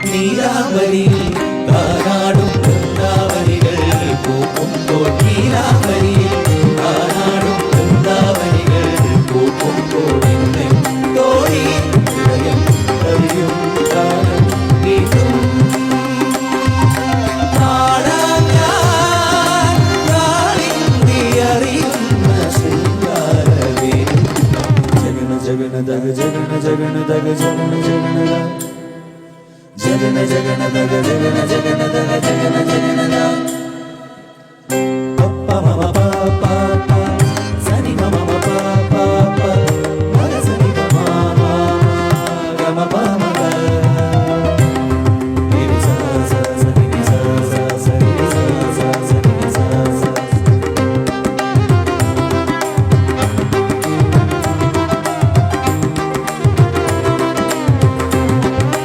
നീലാവരിയിൽ താരാടും വൃന്ദാവനികൾ പൂക്കുമ്പോൾ നീലാവരിയിൽ താരാടും വൃന്ദാവനികൾ പൂക്കുമ്പോൾ തോഴി ഹൃദയം കവിയും താരം കേട്ടും ജഗന ദഗ ജഗന ജഗന ദഗ ജഗന ജഗന ജഗന ജഗന ദഗ ജഗന ജഗന ദഗ ജഗന ജഗന